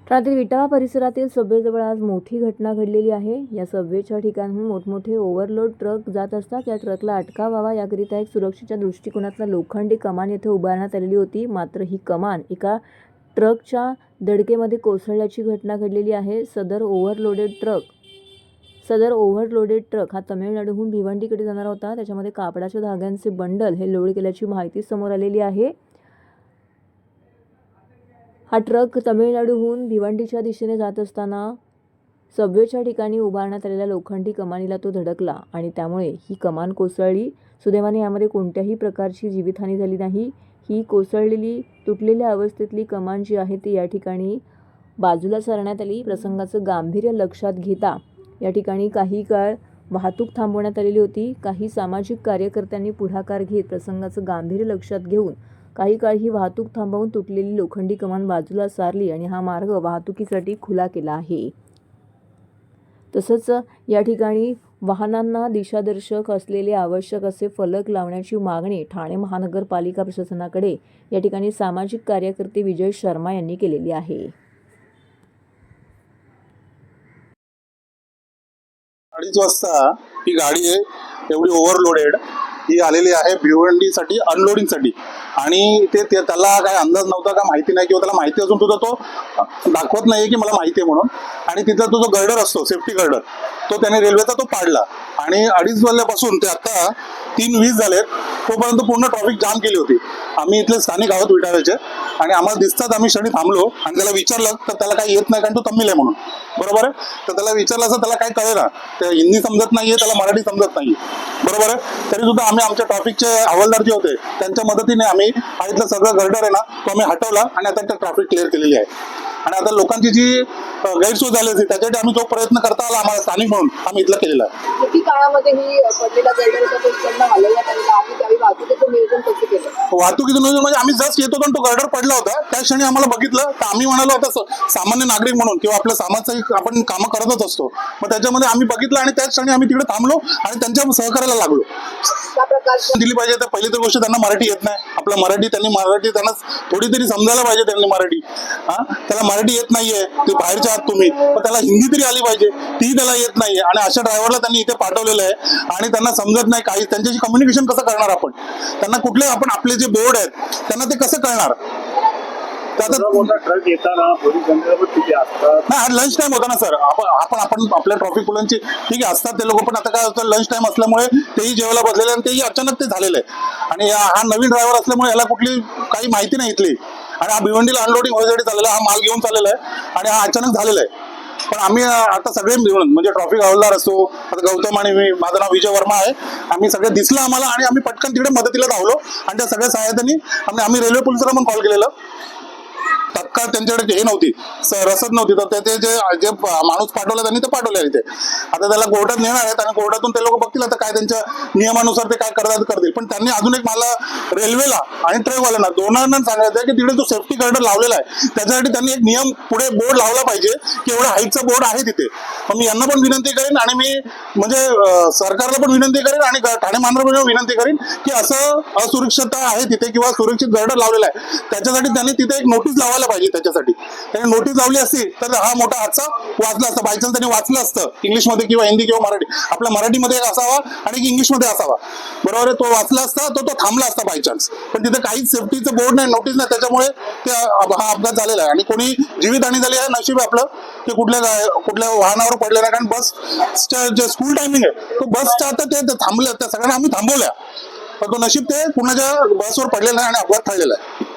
ठाण्यातील विटावा परिसरातील सबवेजवळ आज मोठी घटना घडलेली आहे। या सबवेच्या ठिकाणाहून मोठमोठे ओव्हरलोड ट्रक जात असतात। या ट्रकला अटका व्हावा याकरिता एक सुरक्षेच्या दृष्टिकोनातून लोखंडी कमान येथे उभारण्यात आलेली होती। मात्र ही कमान एका ट्रकच्या धडकेमध्ये कोसळल्याची घटना घडलेली आहे। सदर ओव्हरलोडेड ट्रक हा तमिळनाडूहून भिवंडीकडे जाणार होता। त्याच्यामध्ये कापडाच्या धाग्यांचे बंडल हे लोड केल्याची माहिती समोर आलेली आहे। हा ट्रक तमिळनाडूहून भिवंडीच्या दिशेने जात असताना सबवेच्या ठिकाणी उभारण्यात आलेल्या लोखंडी कमानीला तो धडकला आणि त्यामुळे ही कमान कोसळली। सुदैवाने यामध्ये कोणत्याही प्रकारची जीवितहानी झाली नाही। ही कोसळलेली तुटलेल्या अवस्थेतली कमान जी आहे ती या ठिकाणी बाजूला सारण्यात आली। प्रसंगाचं गांभीर्य लक्षात घेता या ठिकाणी काही काळ वाहतूक थांबवण्यात आलेली होती। काही सामाजिक कार्यकर्त्यांनी पुढाकार घेत प्रसंगाचं गांभीर्य लक्षात घेऊन काही काळ ही वाहतूक थांबवून तुटलेली लोखंडी कमान बाजूला सारली आणि हा मार्ग वाहतुकीसाठी खुला केला आहे। तसंच या ठिकाणी वाहनांना दिशादर्शक असलेले आवश्यक असे फलक लावण्याची मागणी ठाणे महानगरपालिका प्रशासनाकडे या ठिकाणी सामाजिक कार्यकर्ते विजय शर्मा यांनी केलेली आहे। 2:30 वाजता ही गाडी आहे एवढी ओव्हरलोडेड ही आलेली आहे भिवंडीसाठी अनलोडिंगसाठी आणि त्याला काय अंदाज नव्हता का माहिती नाही किंवा त्याला माहिती असून सुद्धा तो दाखवत नाही की मला माहिती आहे म्हणून आणि तिथला तो जो गर्डर असतो सेफ्टी गर्डर तो त्याने रेल्वेचा तो पाडला आणि 2:30 वाजल्यापासून ते आता 3:20 झालेत तोपर्यंत पूर्ण ट्रॅफिक जाम केली होती। आम्ही इथले स्थानिक आहोत विटाव्याचे आणि आम्हाला दिसतात आम्ही क्षणी थांबलो आणि त्याला विचारलं तर त्याला काही येत नाही कारण तो तमिळ आहे म्हणून बरोबर आहे। तर त्याला विचारलं असं त्याला काय कळेना, त्या हिंदी समजत नाहीये त्याला मराठी समजत नाही बरोबर आहे। तरी सुद्धा आम्ही आमच्या ट्रॅफिकचे हवालदार जे होते त्यांच्या मदतीने आम्ही इथलं सगळं गर्डर आहे ना तो आम्ही हटवला आणि आता त्या ट्रॅफिक क्लिअर केलेली आहे आणि आता लोकांची जी गैरसोय झाली होती त्याच्यासाठी आम्ही जो प्रयत्न करता आला आम्हाला स्थानिक म्हणून आम्ही इथलं केलेला आहे। किती काळामध्ये ही पडलेला गर्डरचा तो इकडनं हलवण्यात आलेला आहे त्यावेळी वाहतुकीचं नियोजन कसं केलं? वाहतुकीचं नियोजन म्हणजे आम्ही जस्ट येतो पण तो गर्डर पडला होता त्या क्षणी आम्हाला बघितलं तर आम्ही म्हणालो आता सामान्य नागरिक म्हणून किंवा आपल्या सामाजिक आपण कामं करतच असतो मग त्याच्यामध्ये आम्ही बघितलं आणि त्याच क्षणी आम्ही तिकडे थांबलो आणि त्यांच्या सहकार्याला लागलो। दिली पाहिजे तर पहिली तर गोष्ट त्यांना मराठी येत नाही। आपलं मराठी त्यांना थोडी तरी समजायला पाहिजे त्यांनी मराठी त्याला मराठी येत नाहीये ते बाहेरच्या आहात तुम्ही पण त्याला हिंदी तरी आली पाहिजे ती त्याला येत नाहीये आणि अशा ड्रायव्हरला त्यांनी इथे पाठवलेलं आहे आणि त्यांना समजत नाही काही त्यांच्याशी कम्युनिकेशन कसं करणार आपण त्यांना कुठले आपण आपले जे बोर्ड आहेत त्यांना ते कसं कळणार। ट्रक येताना लंच टाइम होता ना सर आपण आपल्या ट्रॉफिक पोलांची ठीक आहे असतात ते लोक पण आता काय होतं लंच टाइम असल्यामुळे तेही जेवायला बसलेले आणि तेही अचानक ते झालेलं आहे आणि हा नवीन ड्रायव्हर असल्यामुळे याला कुठली काही माहिती नाही इथली आणि हा भिवंडीला अनलोडिंग व्हायसाठी चाललेला हा माल घेऊन चाललेला आहे आणि हा अचानक झालेला आहे। पण आम्ही आता सगळे मिळून म्हणजे ट्रॉफिक हवालदार असो आता गौतम आणि मी माझं नाव विजय वर्मा आहे आम्ही सगळे दिसलं आम्हाला आणि आम्ही पटकन तिकडे मदतीला धावलो आणि त्या सगळ्या सहाय्यतांनी आम्ही रेल्वे पोलिसांना पण कॉल केलेलं तत्काळ त्यांच्याकडे हे नव्हती रसद नव्हती तर ते जे माणूस पाठवला त्यांनी ते पाठवले इथे आता त्याला कोर्टात नेणार आहेत आणि कोर्टातून ते लोक बघतील आता काय त्यांच्या नियमानुसार ते काय करतील पण त्यांनी अजून एक मला रेल्वेला आणि ट्रकवाल्यांना दोनांना सांगायचं आहे की तिकडे जो सेफ्टी गर्डर लावलेला आहे त्याच्यासाठी त्यांनी एक नियम पुढे बोर्ड लावला पाहिजे की एवढा हाईटचा बोर्ड आहे तिथे। पण मी यांना पण विनंती करेन आणि मी म्हणजे सरकारला पण विनंती करेन आणि ठाणे महानगरपालिकेला विनंती करेन की असं असुरक्षितता आहे तिथे किंवा सुरक्षित गर्डर लावलेला आहे त्याच्यासाठी त्यांनी तिथे एक नोटीस लावायला पाहिजे। त्याच्यासाठी त्यांनी नोटीस लावली असती तर हा मोठा हादसा वाचला असता बायचान्स त्यांनी वाचलं असतं इंग्लिशमध्ये किंवा हिंदी किंवा मराठी आपल्या मराठीमध्ये एक असावा आणि एक इंग्लिशमध्ये असावा बरोबर आहे तो वाचला असता तो थांबला असता बायचान्स पण तिथे काहीच सेफ्टीचं बोर्ड नाही नोटीस नाही त्याच्यामुळे हा अपघात झालेला आहे आणि कोणी जीवितहानी झाली आहे नशीब आपलं की कुठल्या वाहनावर पडले नाही कारण बसच्या जे स्कूल टायमिंग आहे तो बसच्या आता ते थांबले त्या सगळ्यांना आम्ही थांबवल्या पण तो नशीब ते कुणाच्या बसवर पडलेला नाही आणि अपघात ठरलेला आहे।